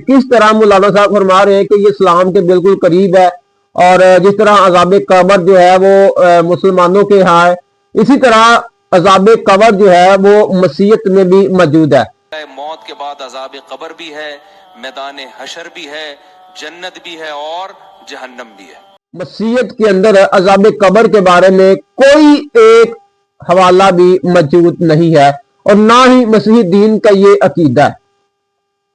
किस तरह मौलाना साहब फरमा रहे हैं कि ये इस्लाम के बिल्कुल करीब है, और जिस तरह अजाब कब्र जो है वो मुसलमानों के यहाँ है, इसी तरह अजाब कब्र जो है वो मसीहत में भी मौजूद है। मौत के बाद अजाब कब्र भी है, मैदान हशर भी है, जन्नत भी है और जहन्नम भी है। मसीहत के अंदर अजाब कब्र के बारे में कोई एक हवाला भी मौजूद नहीं है, और ना ही मसीही दीन का ये अकीदा है।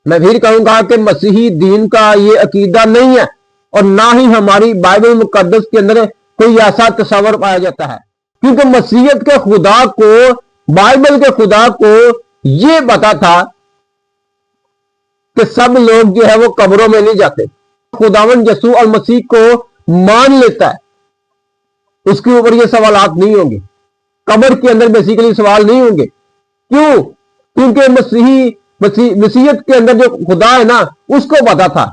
मैं फिर कहूंगा कि मसीही दीन का ये अकीदा नहीं है, और ना ही हमारी बाइबल मुकद्दस के अंदर कोई ऐसा तस्वर पाया जाता है, क्योंकि मसीहत के खुदा को, बाइबल के खुदा को ये पता था कि सब लोग जो है वो कब्रों में नहीं जाते। खुदावन यसू और मसीह को मान लेता है, उसके ऊपर ये सवालात नहीं होंगे, कब्र के अंदर बेसिकली सवाल नहीं होंगे। क्यों? क्योंकि मसीहत के अंदर जो खुदा है ना, उसको पता था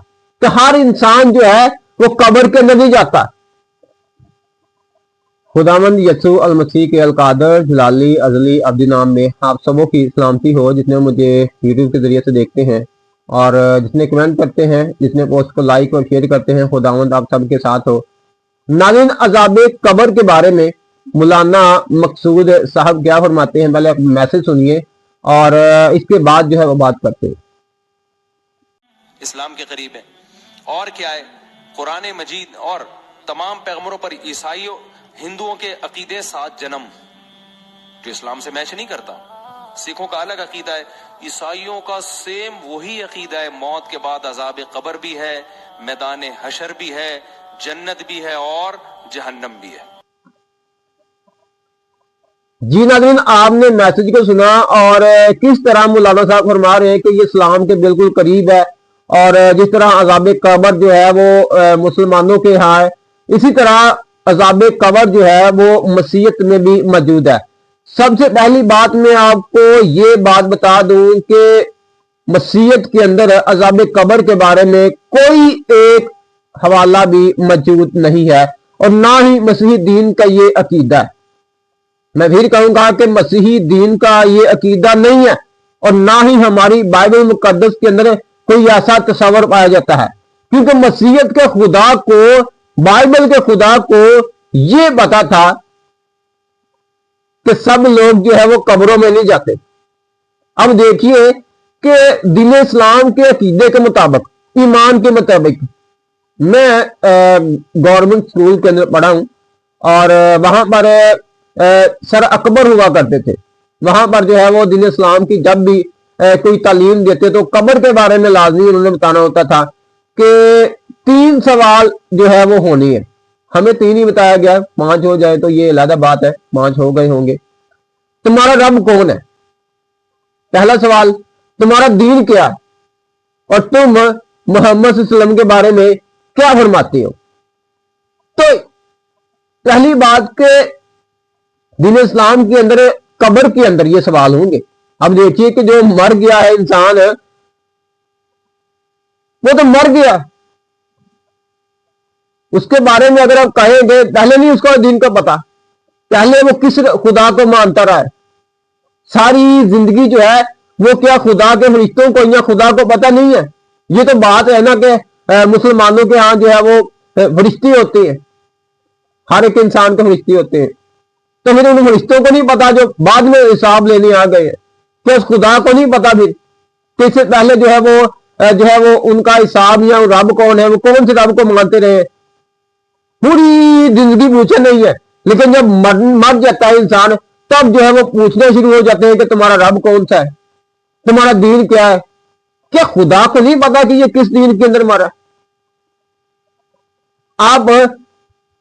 कि हर इंसान जो है वो कब्र के अंदर नहीं जाता। खुदावंद यसू अल मसीह के अलकादर जलाली अजली अब्दी नाम में आप सबों की सलामती हो, जिसने मुझे यूट्यूब के जरिए से देखते हैं और जिसने कमेंट करते हैं, जिसने पोस्ट को लाइक और शेयर करते हैं। खुदावंद आप सबके साथ हो। नाज़रीन, अज़ाब कब्र के बारे में मौलाना मकसूद साहब क्या फरमाते हैं, पहले आप मैसेज सुनिए और इसके बाद जो है वो बात करते हैं। इस्लाम के करीब है और क्या है, कुरान मजीद और तमाम पैगंबरों पर ईसाइयों हिंदुओं के अकीदे सात जन्म जो इस्लाम से मैच नहीं करता। सिखों का अलग अकीदा है, ईसाइयों का सेम वही अकीदा है। मौत के बाद अजाब कब्र भी है, मैदान हशर भी है, जन्नत भी है और जहन्नम भी है। जी नाज़रीन, आपने मैसेज को सुना और किस तरह मौलाना साहब फरमा रहे हैं कि ये इस्लाम के बिल्कुल करीब है, और जिस तरह अजाब कब्र जो है वो मुसलमानों के यहाँ है, इसी तरह अजाब कब्र जो है वो मसीहत में भी मौजूद है। सबसे पहली बात मैं आपको ये बात बता दूं कि मसीहत के अंदर अजाब कब्र के बारे में कोई एक हवाला भी मौजूद नहीं है, और ना ही मसीही दीन का ये अकीदा है। मैं फिर कहूंगा कि मसीही दीन का ये अकीदा नहीं है, और ना ही हमारी बाइबल मुकद्दस के अंदर कोई ऐसा तस्वर पाया जाता है, क्योंकि मसीहत के खुदा को, बाइबल के खुदा को ये पता था कि सब लोग जो है वो कब्रों में नहीं जाते। अब देखिए कि दीन इस्लाम के अकीदे के मुताबिक, ईमान के मुताबिक, मैं गवर्नमेंट स्कूल के अंदर पढ़ा हूं और वहां पर सर अकबर हुआ करते थे। वहां पर जो है वो दीन इस्लाम की जब भी कोई तालीम देते तो कब्र के बारे में लाजमी उन्होंने बताना होता था कि 3 सवाल जो है वो होनी है। हमें 3 ही बताया गया, 5 हो जाए तो ये अलग बात है, 5 हो गए होंगे। तुम्हारा रब कौन है? पहला सवाल, तुम्हारा दीन क्या है और तुम मोहम्मद सल्लल्लाहु अलैहि वसल्लम के बारे में क्या फरमाते हो? तो पहली बात के दीन इस्लाम के अंदर कब्र के अंदर ये सवाल होंगे। अब देखिए कि जो मर गया है इंसान, वो तो मर गया, उसके बारे में अगर आप कहेंगे, पहले नहीं उसको दीन का पता, पहले वो किस खुदा को मानता रहा है, सारी जिंदगी जो है वो क्या खुदा के फरिश्तों को या खुदा को पता नहीं है? ये तो बात है ना कि मुसलमानों के यहाँ जो है वो फरिश्ते होते हैं, हर एक इंसान के फरिश्ते होते हैं। तो फिर उन फरिश्तों को नहीं पता जो बाद में हिसाब लेने आ गए हैं? कि उस खुदा को नहीं पता फिर कि इससे पहले जो है वो उनका हिसाब या रब कौन है, वो कौन से रब को मानते रहे? पूरी जिंदगी पूछे नहीं है, लेकिन जब मर जाता है इंसान तब जो है वो पूछने शुरू हो जाते हैं कि तुम्हारा रब कौन सा है, तुम्हारा दीन क्या है? क्या खुदा को नहीं पता कि ये किस दीन के अंदर मरा? आप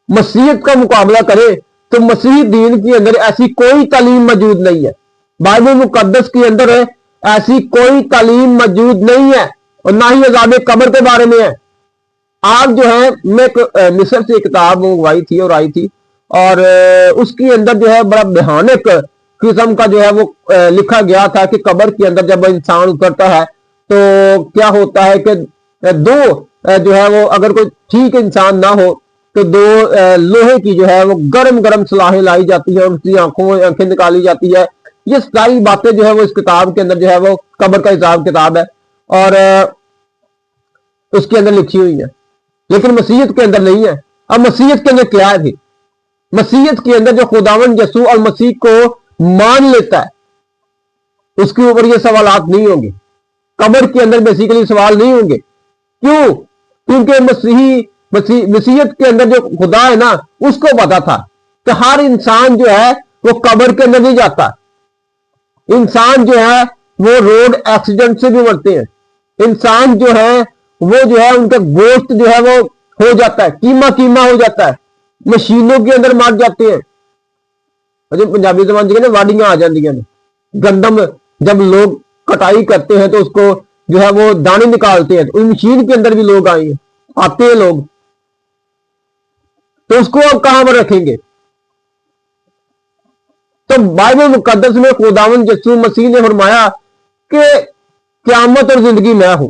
मसीहत का मुकाबला करें तो मसीही दीन के अंदर ऐसी कोई तालीम मौजूद नहीं है। बाइबल मुकद्दस के अंदर ऐसी कोई तालीम मौजूद नहीं है, और ना ही अज़ाब कब्र के बारे में है। आप जो है, मैं मिस्र से किताब मंगवाई थी और आई थी, और उसके अंदर जो है बड़ा भयानक किस्म का जो है वो लिखा गया था कि कब्र के अंदर जब इंसान उतरता है तो क्या होता है कि 2 जो है वो, अगर कोई ठीक इंसान ना हो तो 2 लोहे की जो है वो गरम गरम सलाहें लाई जाती है और उसकी आंखें निकाली जाती है। ये सारी बातें जो है वो इस किताब के अंदर जो है वो कब्र का हिसाब किताब है। और उसके अंदर लिखी हुई है, लेकिन मसीहत के अंदर नहीं है। अब मसीहत के अंदर क्या है? मसीहत के अंदर जो खुदावंद यसू और मसीह को मान लेता है, उसके ऊपर ये सवालात नहीं होंगे। कब्र के अंदर बेसिकली सवाल नहीं होंगे। क्यों? क्योंकि मसीहत के अंदर जो खुदा है ना, उसको पता था कि हर इंसान जो है वो कब्र के अंदर नहीं जाता। इंसान जो है वो रोड एक्सीडेंट से भी मरते हैं। इंसान जो है वो जो है उनका गोश्त जो है वो हो जाता है, कीमा कीमा हो जाता है, मशीनों के अंदर मर जाते हैं। जो पंजाबी जबान जी ने वाडियां आ जाती हैं, गंदम जब लोग कटाई करते हैं तो उसको जो है वो दाने निकालते हैं, तो उस मशीन के अंदर भी लोग आते हैं लोग, तो उसको अब कहां पर रखेंगे? तो बाइबल मुकद्दस में खुदावंद यीशु मसीह ने फरमाया कि क़यामत और जिंदगी मैं हूं,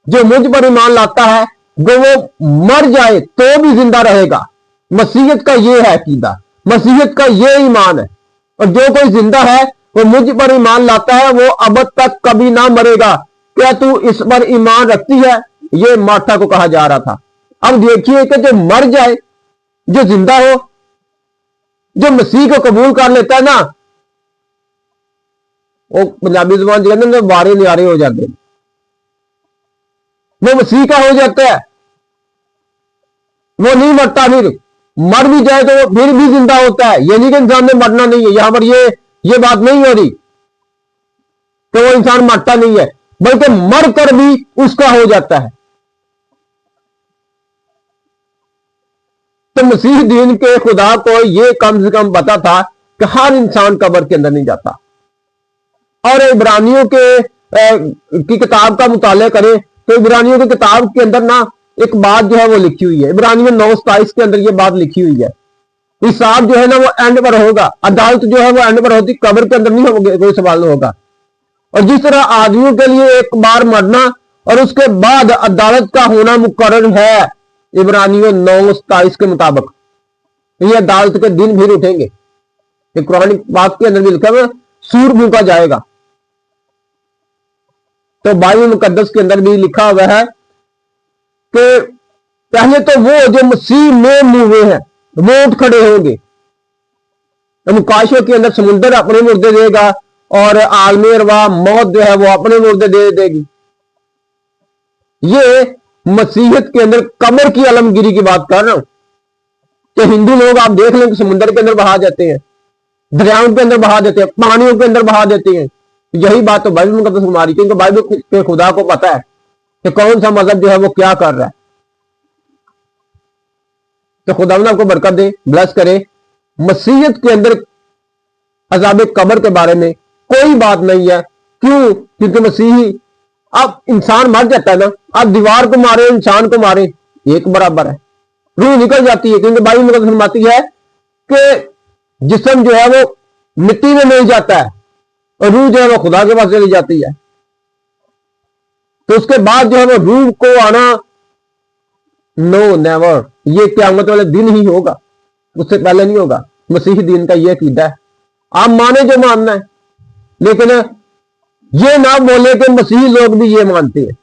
जो मुझ पर ईमान लाता है वो मर जाए तो भी जिंदा रहेगा। मसीहत का ये है अकीदा, मसीहत का ये ईमान है। और जो कोई जिंदा है वो मुझ पर ईमान लाता है, वो अब तक कभी ना मरेगा। क्या तू इस पर ईमान रखती है? ये मार्था को कहा जा रहा था। अब देखिए कि जो मर जाए, जो जिंदा हो, जो मसीह को कबूल कर लेता है ना, वो पंजाबी जुबान कहते हैं वारे न्यारे हो जाते हैं, वो मसीह का हो जाता है, वो नहीं मरता। फिर मर भी जाए तो फिर भी जिंदा होता है। ये नहीं कि इंसान ने मरना नहीं है, यहां पर ये बात नहीं हो रही कि वो इंसान मरता नहीं है, बल्कि मर कर भी उसका हो जाता है। तो मसीह दीन के खुदा को यह कम से कम पता था कि हर इंसान कब्र के अंदर नहीं जाता। और इब्रानियों की किताब का मुताला करें तो इब्रानियों की किताब के अंदर ना एक बात जो है वो लिखी हुई है। इब्रानियों 9:27 के अंदर ये बात लिखी हुई है, हिसाब जो है ना वो एंड पर होगा, अदालत जो है वो एंड पर होती, कब्र के अंदर नहीं होगा, कोई सवाल होगा। और जिस तरह आदमियों के लिए एक बार मरना और उसके बाद अदालत का होना मुकर्रर है, इब्रानियों 9:27 के मुताबिक ये अदालत के दिन फिर उठेंगे। कुरान पाक के अंदर भी लिखा है सूर फूंका जाएगा। तो बाइबल मुकद्दस के अंदर भी लिखा हुआ है कि पहले तो वो जो मसीह में मुए हैं वो उठ खड़े होंगे। मुकाशों के अंदर समुद्र अपने मुर्दे देगा और आलमी अरवा मौत जो है वो अपने मुर्दे दे देगी। ये मसीहत के अंदर कब्र की अलमगिरी की बात कर रहा हूं कि हिंदू लोग आप देख लें कि समुद्र के अंदर बहा जाते हैं, दरियाओं के अंदर बहा देते हैं, पानियों के अंदर बहा देते हैं। यही बात तो बाइबल मुकद्दस हमारी, क्योंकि बाइबल के खुदा को पता है कि कौन सा मजहब जो है वो क्या कर रहा है। तो खुदा आपको बरकत दे, ब्लेस करे। मसीहत के अंदर अज़ाब कब्र के बारे में कोई बात नहीं है। क्यों? क्योंकि मसीही, अब इंसान मर जाता है ना, अब दीवार को मारे इंसान को मारे एक बराबर है, रूह निकल जाती है। क्योंकि बाइबल मुकद्दस फरमाती है कि जिस्म जो है वो मिट्टी में मिल जाता है और रूह जो है वो खुदा के पास चली जाती है। तो उसके बाद जो है वो रूह को आना नो नेवर, ये क़यामत वाले दिन ही होगा, उससे पहले नहीं होगा। मसीही दीन का ये अकीदा है, आप माने जो मानना है, लेकिन ये ना बोले कि मसीही लोग भी ये मानते हैं।